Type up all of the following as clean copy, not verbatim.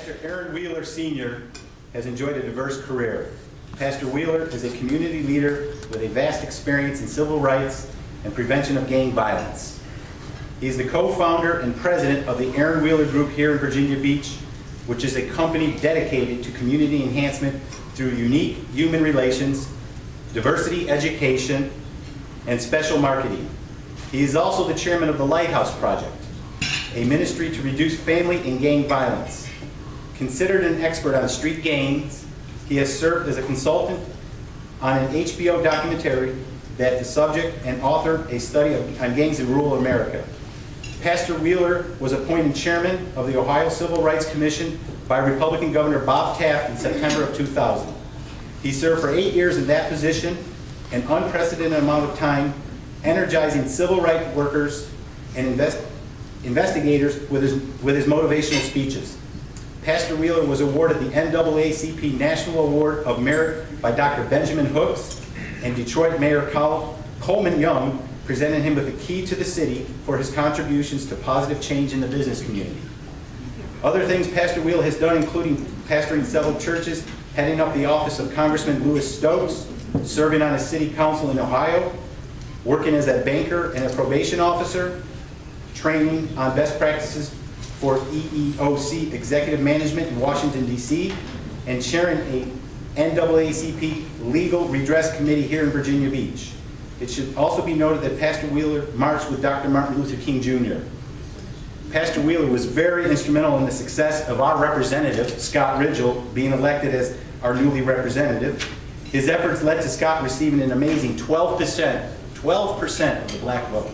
Pastor Aaron Wheeler Sr. has enjoyed a diverse career. Pastor Wheeler is a community leader with a vast experience in civil rights and prevention of gang violence. He is the co-founder and president of the Aaron Wheeler Group here in Virginia Beach, which is a company dedicated to community enhancement through unique human relations, diversity education, and special marketing. He is also the chairman of the Lighthouse Project, a ministry to reduce family and gang violence. Considered an expert on street gangs, he has served as a consultant on an HBO documentary that the subject and authored a study on gangs in rural America. Pastor Wheeler was appointed chairman of the Ohio Civil Rights Commission by Republican Governor Bob Taft in September of 2000. He served for 8 years in that position, an unprecedented amount of time, energizing civil rights workers and investigators with his motivational speeches. Pastor Wheeler was awarded the NAACP National Award of Merit by Dr. Benjamin Hooks, and Detroit Mayor Coleman Young presented him with the key to the city for his contributions to positive change in the business community. Other things Pastor Wheeler has done, including pastoring several churches, heading up the office of Congressman Louis Stokes, serving on a city council in Ohio, working as a banker and a probation officer, training on best practices for EEOC executive management in Washington, D.C., and chairing a NAACP Legal Redress Committee here in Virginia Beach. It should also be noted that Pastor Wheeler marched with Dr. Martin Luther King Jr. Pastor Wheeler was very instrumental in the success of our representative, Scott Ridgell, being elected as our newly representative. His efforts led to Scott receiving an amazing 12% of the black vote.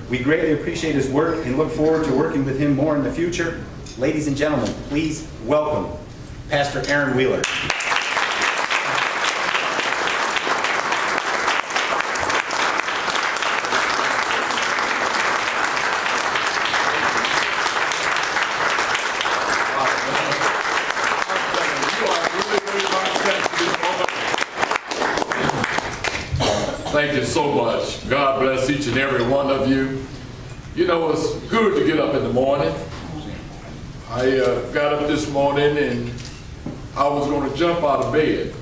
We greatly appreciate his work and look forward to working with him more in the future. Ladies and gentlemen, please welcome Pastor Aaron Wheeler. Thank you so much. God bless each and every one of you. You know, it's good to get up in the morning. I got up this morning and I was going to jump out of bed.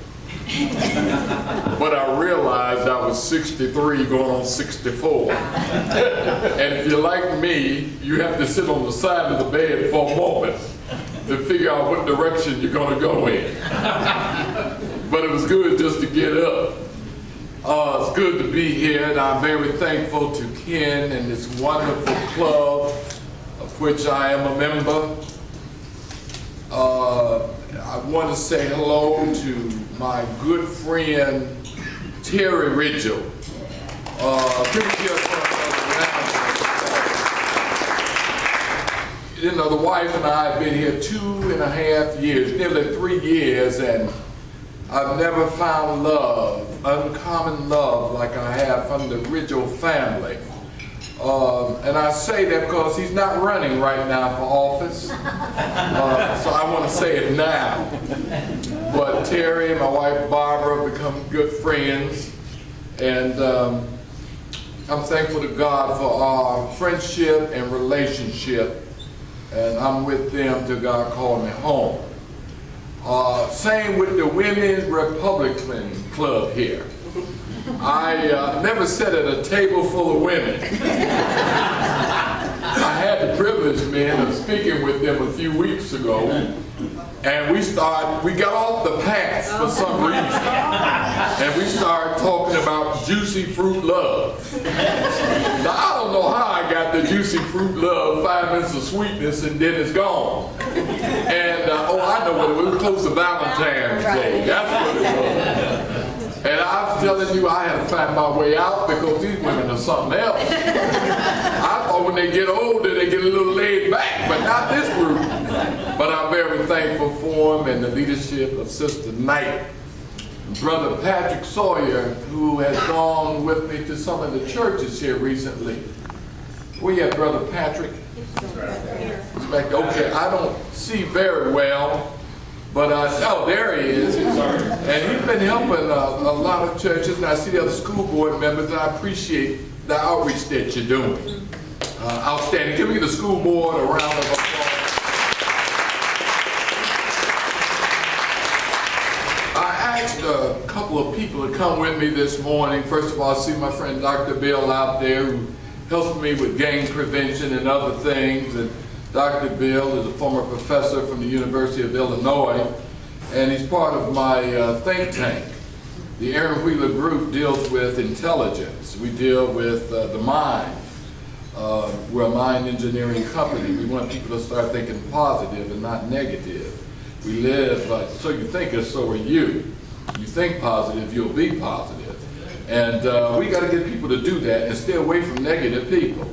But I realized I was 63 going on 64. And if you're like me, you have to sit on the side of the bed for a moment to figure out what direction you're going to go in. But it was good just to get up. It's good to be here, and I'm very thankful to Ken and this wonderful club of which I am a member. I want to say hello to my good friend Terry Ridgell. You know, the wife and I have been here 2.5 years, nearly 3 years, and I've never found love, uncommon love, like I have from the Ridgell family. And I say that because he's not running right now for office. So I want to say it now. But Terry and my wife Barbara become good friends. And I'm thankful to God for our friendship and relationship. And I'm with them till God called me home. Same with the Women's Republican Club here. I never sat at a table full of women. I had the privilege, man, of speaking with them a few weeks ago, and we got off the path for some reason, and we started talking about juicy fruit love. Now, I don't know how I got the juicy fruit love, 5 minutes of sweetness, and then it's gone. And, oh, I know what it was. It was close to Valentine's Day. That's what it was. And I'm telling you, I had to find my way out because these women are something else. I thought when they get older, they get a little laid back, but not this group. But I'm very thankful for them and the leadership of Sister Knight. Brother Patrick Sawyer, who has gone with me to some of the churches here recently. Where you at, Brother Patrick? Okay, I don't see very well. But, oh, there he is. And he's been helping a lot of churches, and I see the other school board members, and I appreciate the outreach that you're doing. Outstanding. Give me the school board a round of applause. couple of people to come with me this morning. First of all, I see my friend Dr. Bill out there who helps me with gang prevention and other things. And Dr. Bill is a former professor from the University of Illinois, and he's part of my think tank. The Aaron Wheeler Group deals with intelligence. We deal with the mind. We're a mind engineering company. We want people to start thinking positive and not negative. We live so you think as so are you. You think positive, you'll be positive. And we got to get people to do that and stay away from negative people.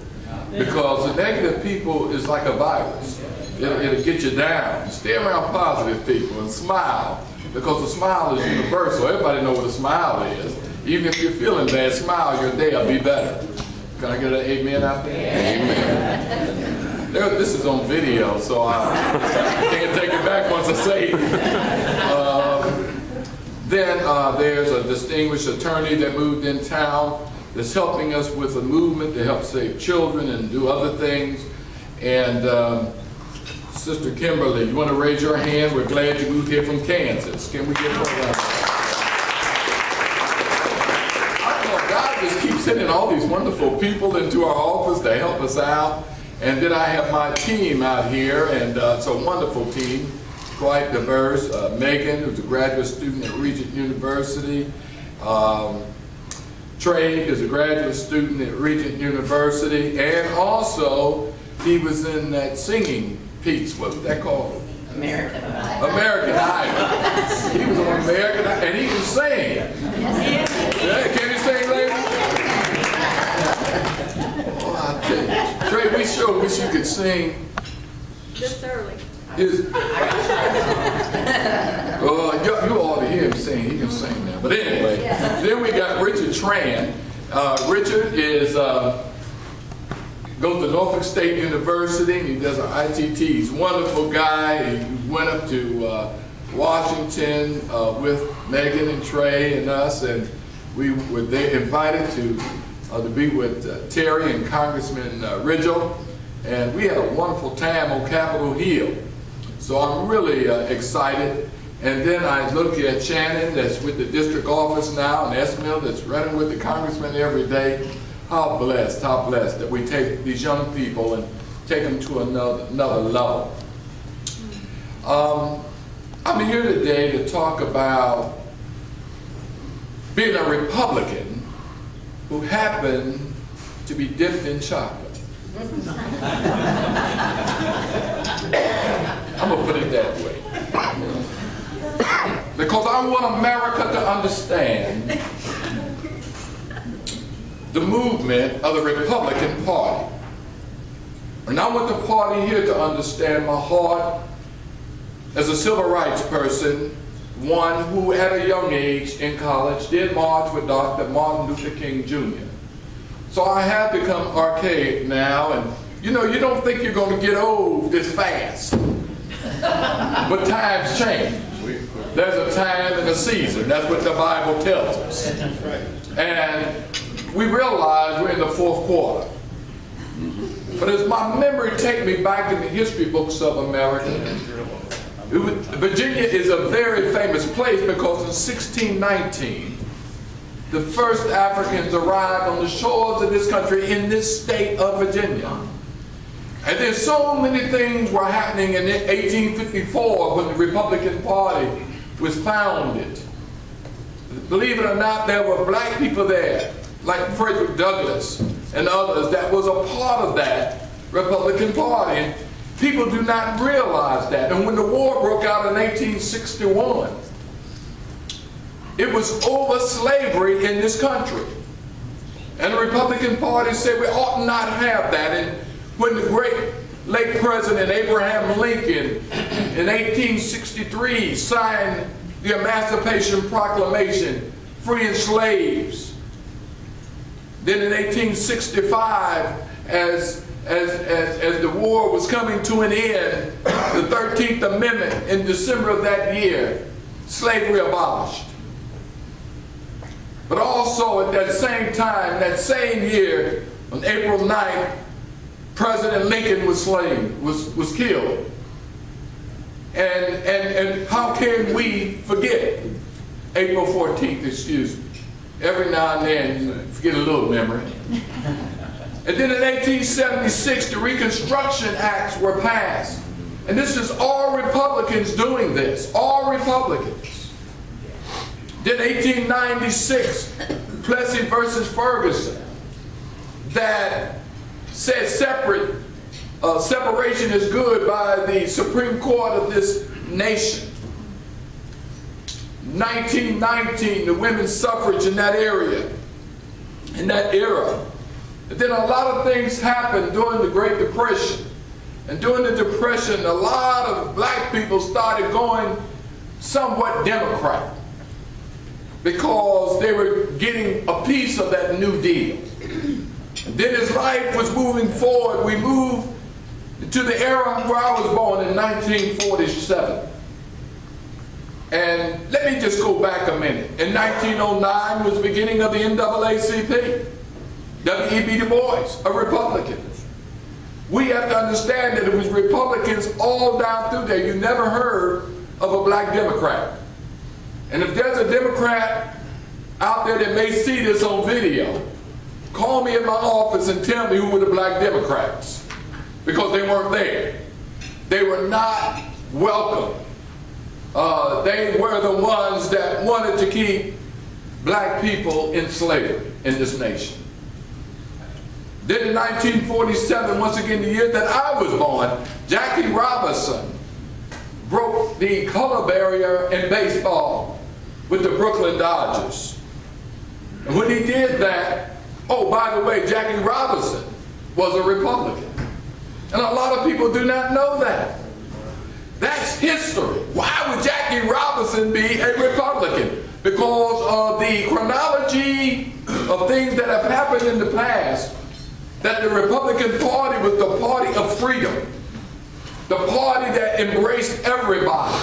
Because the negative people is like a virus. It'll get you down. Stay around positive people and smile. Because the smile is universal. Everybody knows what a smile is. Even if you're feeling bad, smile, your day will be better. Can I get an amen out there? Amen. This is on video, so I can't take it back once I say it. Then there's a distinguished attorney that moved in town that's helping us with a movement to help save children and do other things. And Sister Kimberly, you want to raise your hand? We're glad you moved here from Kansas. Can we get her around? I know God just keeps sending all these wonderful people into our office to help us out. And then I have my team out here, and it's a wonderful team, quite diverse. Megan, who's a graduate student at Regent University. Trey is a graduate student at Regent University. And also, he was in that singing piece. What was that called? American Idol. American Idol. He was on American Idol, and he can sing. Yeah, can he sing, ladies? Oh, I tell you. Trey, we sure wish you could sing. This early. You ought to hear him sing. He can sing now. But anyway, then we got Richard Tran. Richard is goes to Norfolk State University, and he does an ITT. He's a wonderful guy. He went up to Washington with Megan and Trey and us, and we were invited to be with Terry and Congressman Ridgel, and we had a wonderful time on Capitol Hill. So I'm really excited. And then I look at Shannon, that's with the district office now, and Esmil, that's running with the congressman every day. How blessed that we take these young people and take them to another level. I'm here today to talk about being a Republican who happened to be dipped in chocolate. I'm going to put it that way. Because I want America to understand the movement of the Republican Party. And I want the party here to understand my heart as a civil rights person, one who at a young age in college did march with Dr. Martin Luther King Jr. So I have become archaic now, and you know, you don't think you're going to get old this fast. But times change. There's a time and a season. That's what the Bible tells us. And we realize we're in the fourth quarter. But as my memory takes me back in the history books of America, Virginia is a very famous place because in 1619, the first Africans arrived on the shores of this country in this state of Virginia. And there's so many things were happening in 1854 when the Republican Party was founded. Believe it or not, there were black people there, like Frederick Douglass and others, that was a part of that Republican Party. And people do not realize that. And when the war broke out in 1861, it was over slavery in this country. And the Republican Party said we ought not have that. And when the great late President Abraham Lincoln in 1863 signed the Emancipation Proclamation, freeing slaves. Then in 1865, as the war was coming to an end, the 13th Amendment in December of that year, slavery abolished. But also at that same time, that same year, on April 9th, President Lincoln was killed. And how can we forget? April 14th, excuse me. Every now and then you forget a little memory. And then in 1876, the Reconstruction Acts were passed. And this is all Republicans doing this, all Republicans. Then 1896, Plessy versus Ferguson, that said separation is good by the Supreme Court of this nation. 1919, the women's suffrage in that area, in that era. And then a lot of things happened during the Great Depression. And during the Depression, a lot of black people started going somewhat Democrat because they were getting a piece of that New Deal. And then as life was moving forward, we moved to the era where I was born in 1947. And let me just go back a minute. In 1909 was the beginning of the NAACP. W.E.B. Du Bois, a Republican. We have to understand that it was Republicans all down through there. You never heard of a black Democrat. And if there's a Democrat out there that may see this on video, call me at my office and tell me who were the black Democrats, because they weren't there. They were not welcome. They were the ones that wanted to keep black people in slavery in this nation. Then in 1947, once again the year that I was born, Jackie Robinson broke the color barrier in baseball with the Brooklyn Dodgers. And when he did that, oh, by the way, Jackie Robinson was a Republican. And a lot of people do not know that. That's history. Why would Jackie Robinson be a Republican? Because of the chronology of things that have happened in the past, that the Republican Party was the party of freedom, the party that embraced everybody,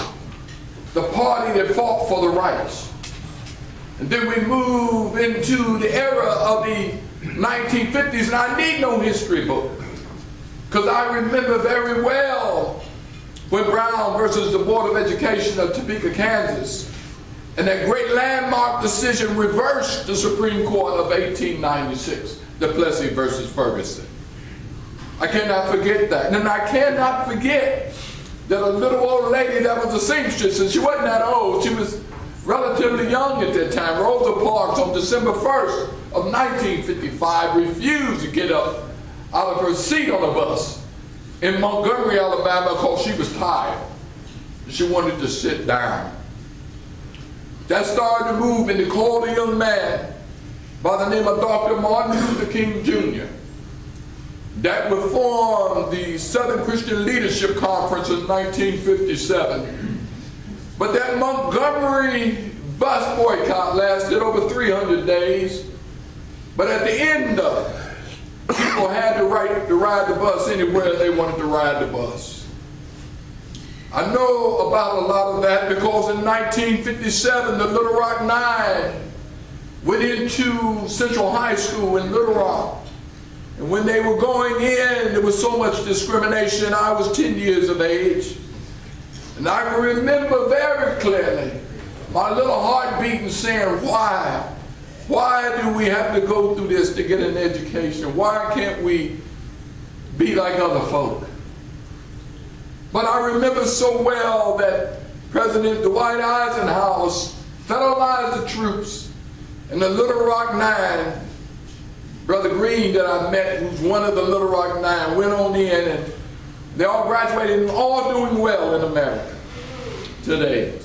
the party that fought for the rights. And then we move into the era of the 1950s, and I need no history book, because I remember very well when Brown versus the Board of Education of Topeka, Kansas, and that great landmark decision reversed the Supreme Court of 1896, the Plessy versus Ferguson. I cannot forget that. And I cannot forget that a little old lady that was a seamstress, and she wasn't that old, she was relatively young at that time, Rosa Parks, on December 1st of 1955, refused to get up out of her seat on a bus in Montgomery, Alabama, because she was tired. She wanted to sit down. That started to move, and they called a young man by the name of Dr. Martin Luther King Jr. that would form the Southern Christian Leadership Conference in 1957. But that Montgomery bus boycott lasted over 300 days. But at the end of it, people had the right to ride the bus anywhere they wanted to ride the bus. I know about a lot of that because in 1957, the Little Rock Nine went into Central High School in Little Rock. And when they were going in, there was so much discrimination. I was 10 years of age. And I can remember very clearly my little heart beating, saying, why? Why do we have to go through this to get an education? Why can't we be like other folk? But I remember so well that President Dwight Eisenhower federalized the troops, and the Little Rock Nine, Brother Green that I met, who's one of the Little Rock Nine, went on in, and they all graduated and all doing well in America today.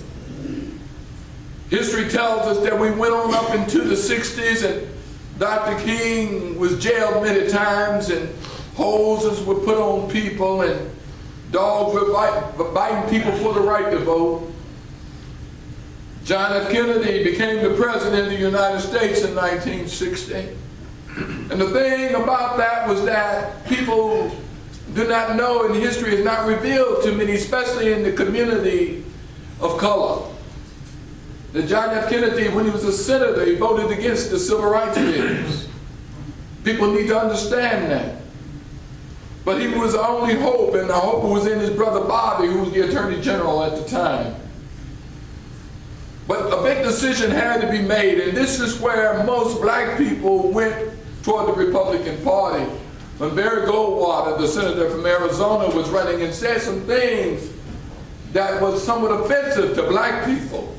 History tells us that we went on up into the 60s, and Dr. King was jailed many times, and hoses were put on people, and dogs were biting people for the right to vote. John F. Kennedy became the President of the United States in 1960. And the thing about that was that people do not know, and history is not revealed to many, especially in the community of color, that John F. Kennedy, when he was a senator, he voted against the civil rights bills. People need to understand that. But he was our only hope, and the hope was in his brother Bobby, who was the Attorney General at the time. But a big decision had to be made, and this is where most black people went toward the Republican Party. When Barry Goldwater, the senator from Arizona, was running and said some things that was somewhat offensive to black people.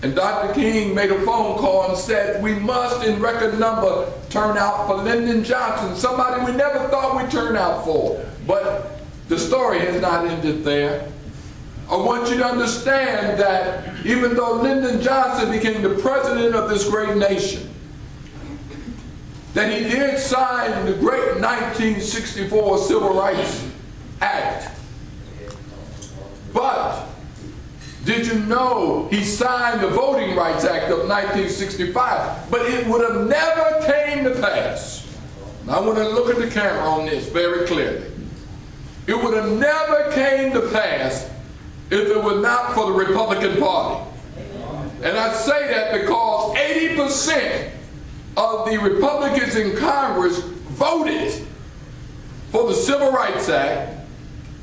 And Dr. King made a phone call and said, we must in record number turn out for Lyndon Johnson, somebody we never thought we'd turn out for. But the story has not ended there. I want you to understand that even though Lyndon Johnson became the president of this great nation, that he did sign the great 1964 Civil Rights Act. But did you know he signed the Voting Rights Act of 1965? But it would have never came to pass. Now, I want to look at the camera on this very clearly. It would have never came to pass if it were not for the Republican Party. And I say that because 80% of the Republicans in Congress voted for the Civil Rights Act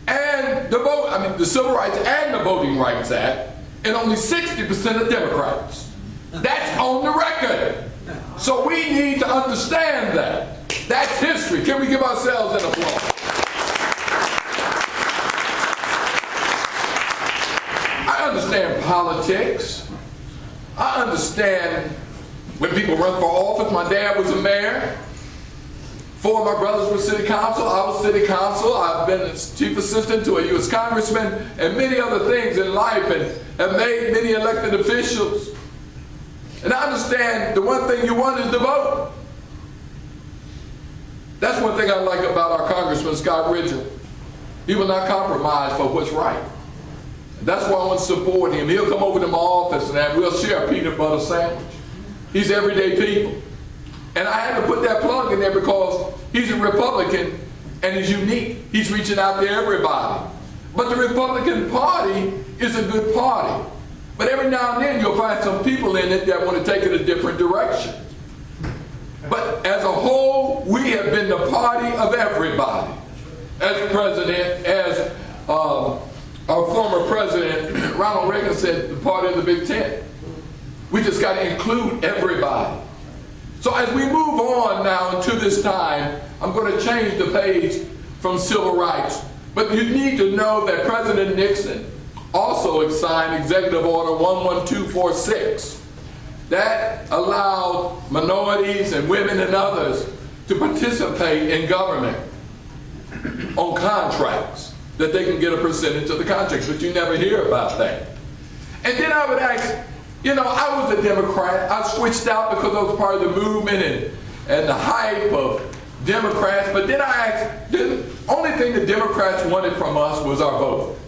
and the Civil Rights and the Voting Rights Act, and only 60% of Democrats. That's on the record. So we need to understand that. That's history. Can we give ourselves an applause? I understand politics. I understand when people run for office. My dad was a mayor. Four of my brothers were city council. I was city council. I've been chief assistant to a U.S. congressman and many other things in life, and have made many elected officials. And I understand the one thing you want is to vote. That's one thing I like about our Congressman Scott Ridgel. He will not compromise for what's right. That's why I want to support him. He'll come over to my office and we'll share a peanut butter sandwich. He's everyday people. And I had to put that plug in there because he's a Republican and he's unique. He's reaching out to everybody. But the Republican Party is a good party. But every now and then you'll find some people in it that want to take it a different direction. But as a whole, we have been the party of everybody. As president, as our former president, Ronald Reagan said, the party of the Big Ten. We just got to include everybody. So as we move on now into this time, I'm going to change the page from civil rights. But you need to know that President Nixon also signed Executive Order 11246. That allowed minorities and women and others to participate in government on contracts, that they can get a percentage of the contracts, but you never hear about that. And then I would ask, you know, I was a Democrat. I switched out because I was part of the movement and the hype of Democrats, but then I asked, the only thing the Democrats wanted from us was our vote.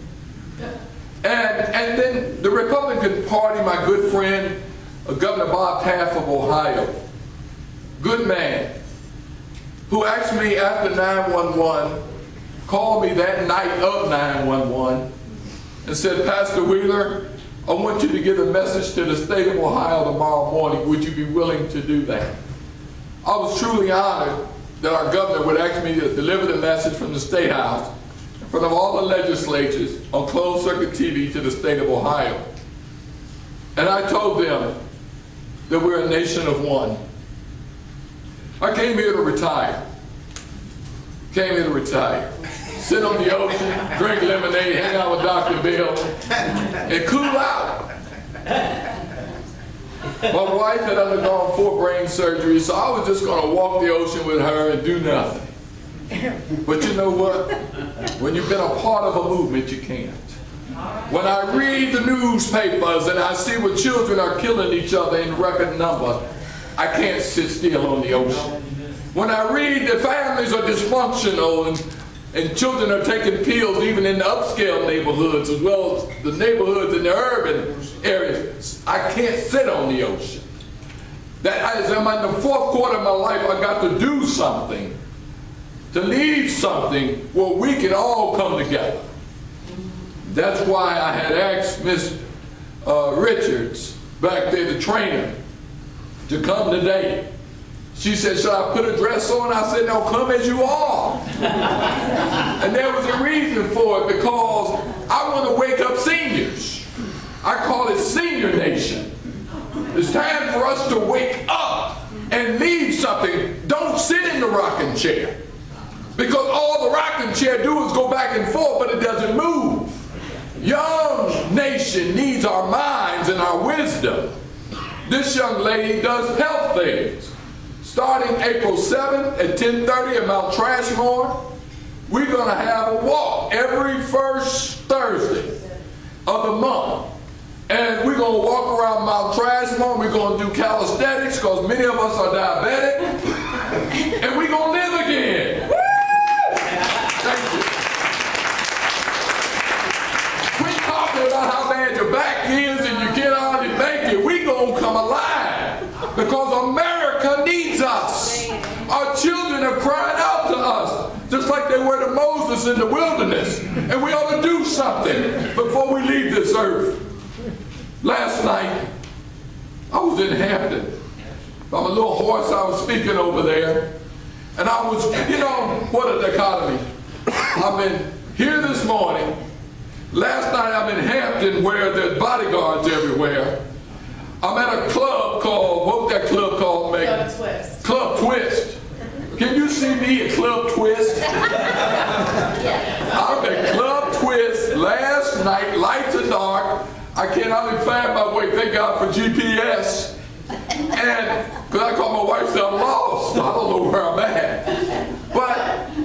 And then the Republican Party, my good friend, Governor Bob Taft of Ohio, good man, who asked me after 9/11, called me that night of 9/11 and said, Pastor Wheeler, I want you to give a message to the state of Ohio tomorrow morning. Would you be willing to do that? I was truly honored that our governor would ask me to deliver the message from the State House in front of all the legislatures on closed circuit TV to the state of Ohio. And I told them that we're a nation of one. I came here to retire. Sit on the ocean, drink lemonade, hang out with Dr. Bill, and cool out. My wife had undergone 4 brain surgeries, so I was just going to walk the ocean with her and do nothing. But you know what? When you've been a part of a movement, you can't. When I read the newspapers and I see what children are killing each other in record number, I can't sit still on the ocean. When I read that families are dysfunctional and children are taking pills even in the upscale neighborhoods as well as the neighborhoods in the urban areas, I can't sit on the ocean. That as I'm in the 4th quarter of my life, I got to do something, to leave something where we can all come together. That's why I had asked Miss Richards back there, the trainer, to come today. She said, should I put a dress on? I said, no, come as you are. And there was a reason for it, because I want to wake up seniors. I call it Senior Nation. rocking chair do is go back and forth, but it doesn't move. Young nation needs our minds and our wisdom. This young lady does health things. Starting April 7th at 10:30 at Mount Trashmore, we're going to have a walk every first Thursday of the month. And we're going to walk around Mount Trashmore. We're going to do calisthenics because many of us are diabetic. And we're going to live again. Woo! Thank you. Quit talking about how bad your back is and you get on and make it. We're going to come alive because America needs us. Our children are crying out to us, just like they were to Moses in the wilderness. And we ought to do something before we leave this earth. Last night, I was in Hampton. I'm a little hoarse. I was speaking over there. And I was, you know, what a dichotomy. I've been here this morning. Last night I'm in Hampton where there's bodyguards everywhere. I'm at a club called, what was that club called, Megan? Club Twist. Club Twist. Can you see me at Club Twist? I'm at Club Twist last night, lights are dark. I can't hardly find my way, thank God for GPS. And, because I called my wife and said I'm lost. I don't know where I'm at. But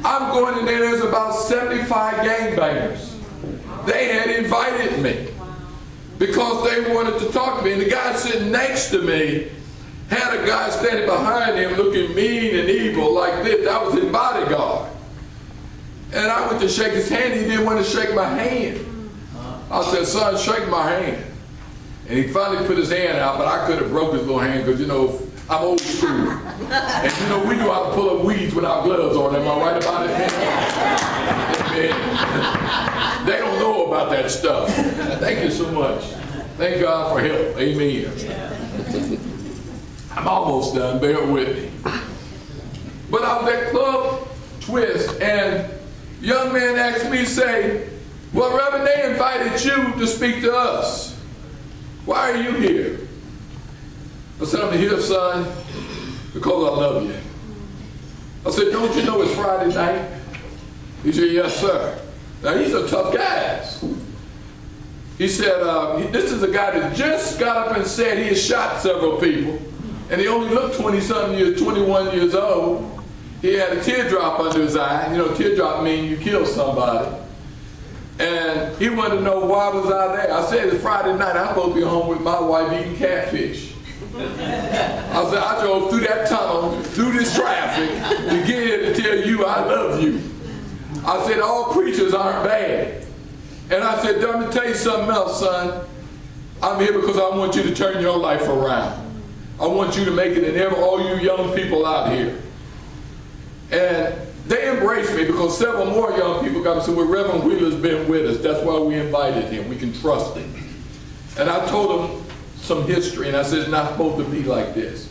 I'm going in there, there's about 75 gangbangers. They had invited me because they wanted to talk to me. And the guy sitting next to me had a guy standing behind him looking mean and evil like this. That was his bodyguard. And I went to shake his hand. He didn't want to shake my hand. I said, son, shake my hand. And he finally put his hand out, but I could have broke his little hand because, you know, I'm old school. And, you know, we know how to pull up weeds without gloves on. Am I right about it? They don't know about that stuff. Thank you so much. Thank God for help. Amen. I'm almost done. Bear with me. But I was at Club Twist, and a young man asked me, say, well, Reverend, they invited you to speak to us. Why are you here? I said, I'm here, son, because I love you. I said, don't you know it's Friday night? He said, yes, sir. Now, these are tough guys. He said, this is a guy that just got up and said he has shot several people, and he only looked 20-something years, 21 years old. He had a teardrop under his eye. You know, teardrop means you kill somebody. And he wanted to know why was I there. I said, it's Friday night. I'm supposed to be home with my wife eating catfish. I said, I drove through that tunnel, through this traffic, to get here to tell you I love you. I said, all preachers aren't bad. And I said, let me tell you something else, son. I'm here because I want you to turn your life around. I want you to make it in all you young people out here. And they embraced me because several more young people got me. So well, Reverend Wheeler's been with us. That's why we invited him. We can trust him. And I told him some history, and I said, it's not supposed to be like this.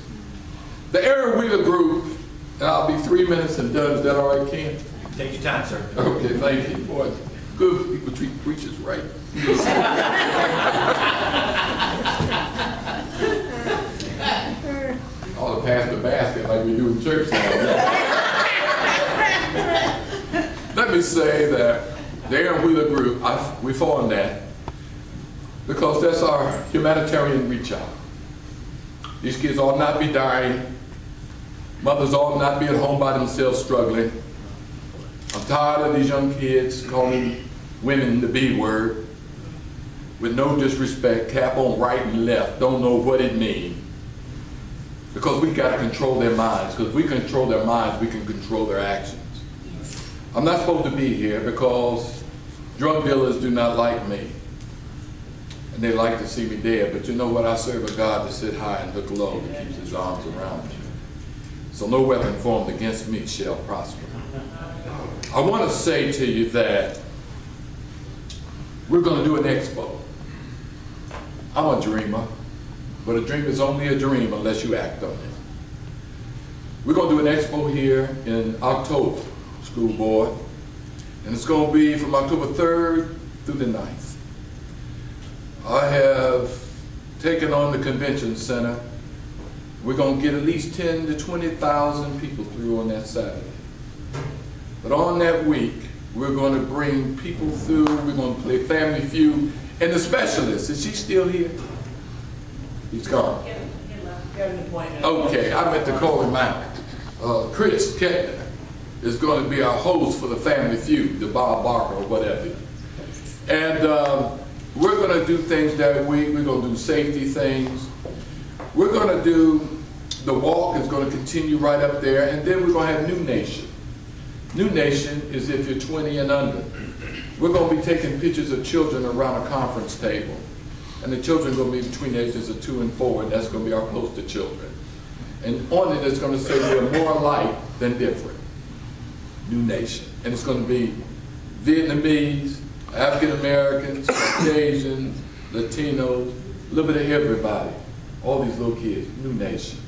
The Aaron Wheeler group, and I'll be 3 minutes and done. Is that all right, Ken? Take your time, sir. Okay, thank you. Boy, good people treat preachers right. All the pastor basket like we do in church now. Let me say that the Aaron Wheeler group, we formed that because that's our humanitarian reach out. These kids ought not be dying. Mothers ought not be at home by themselves struggling. I'm tired of these young kids calling women the B word with no disrespect, cap on right and left, don't know what it means. Because we've got to control their minds. Because if we control their minds, we can control their actions. I'm not supposed to be here because drug dealers do not like me. And they like to see me dead. But you know what? I serve a God that sit high and look low, that keeps his arms around me. So no weapon formed against me shall prosper. I want to say to you that we're going to do an expo. I'm a dreamer, but a dream is only a dream unless you act on it. We're going to do an expo here in October, school board, and it's going to be from October 3rd through the 9th. I have taken on the convention center. We're going to get at least 10 to 20,000 people through on that Saturday. But on that week, We're going to bring people through. We're going to play Family Feud. And the specialist, is she still here? He's gone. Okay, I meant to call him out. Chris Kettner is going to be our host for the Family Feud, the Bob Barker or whatever. And we're going to do things that week. We're going to do safety things. We're going to do, the walk is going to continue right up there, and then we're going to have New Nation. New Nation is if you're 20 and under. We're going to be taking pictures of children around a conference table. And the children are going to be between the ages of 2 and 4, and that's going to be our poster children. And on it, it's going to say we're more alike than different. New Nation. And it's going to be Vietnamese, African Americans, Asians, Latinos, a little bit of everybody. All these little kids. New Nation.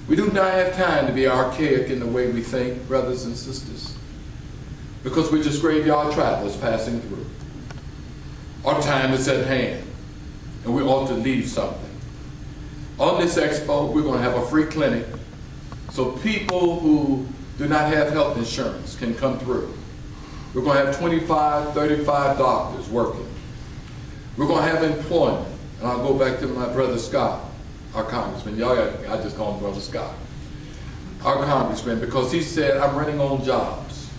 We do not have time to be archaic in the way we think, brothers and sisters, because we're just graveyard travelers passing through. Our time is at hand, and we ought to leave something. On this expo, we're going to have a free clinic so people who do not have health insurance can come through. We're going to have 25, 35 doctors working. We're going to have employment. And I'll go back to my brother Scott, our congressman. I just call him Brother Scott. Our congressman, because he said, I'm running on jobs.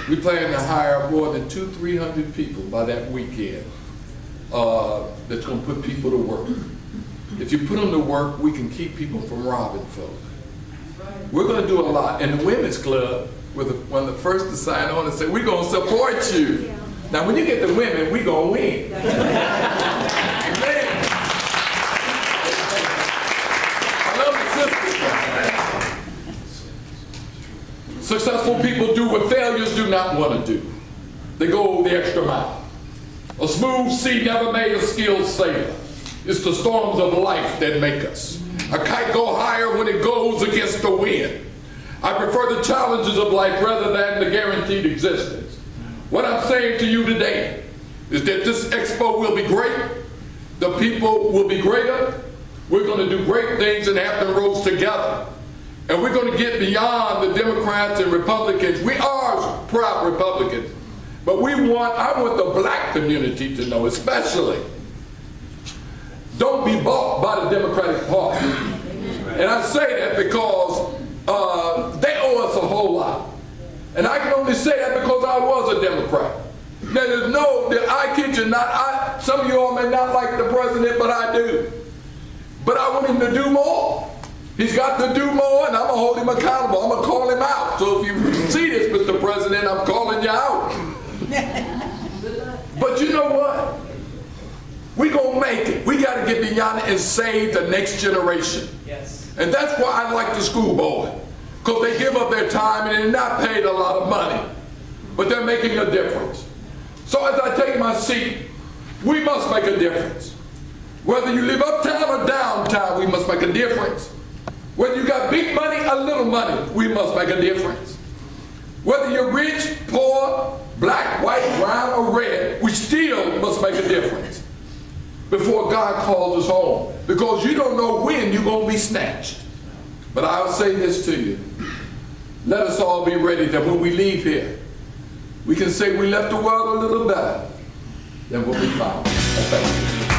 We plan to hire more than 200-300 people by that weekend that's going to put people to work. If you put them to work, we can keep people from robbing folk. We're going to do a lot. And the Women's Club, we're one of the first to sign on and say, we're going to support you. Yeah. Now, when you get the women, we're going to win. I love the sisters. Successful people do what failures do not want to do. They go the extra mile. A smooth sea never made a skilled sailor. It's the storms of life that make us. A kite go higher when it goes against the wind. I prefer the challenges of life rather than the guaranteed existence. What I'm saying to you today is that this expo will be great. The people will be greater. We're going to do great things in Hampton Roads together. And we're going to get beyond the Democrats and Republicans. We are proud Republicans. But I want the black community to know, especially, don't be bought by the Democratic Party. And I say that because they owe us a whole lot. And I can only say that because I was a Democrat. Now I kid you not, some of you all may not like the president, but I do. But I want him to do more. He's got to do more, and I'm going to hold him accountable. I'm going to call him out. So if you see this, Mr. President, I'm calling you out. But you know what? We're going to make it. We got to get beyond it and save the next generation. Yes. And that's why I like the school board. Because they give up their time and they're not paid a lot of money. But they're making a difference. So as I take my seat, we must make a difference. Whether you live uptown or downtown, we must make a difference. Whether you got big money or little money, we must make a difference. Whether you're rich, poor, black, white, brown, or red, we still must make a difference before God calls us home. Because you don't know when you're going to be snatched. But I'll say this to you. Let us all be ready that when we leave here, we can say we left the world a little better than what we found. Thank you.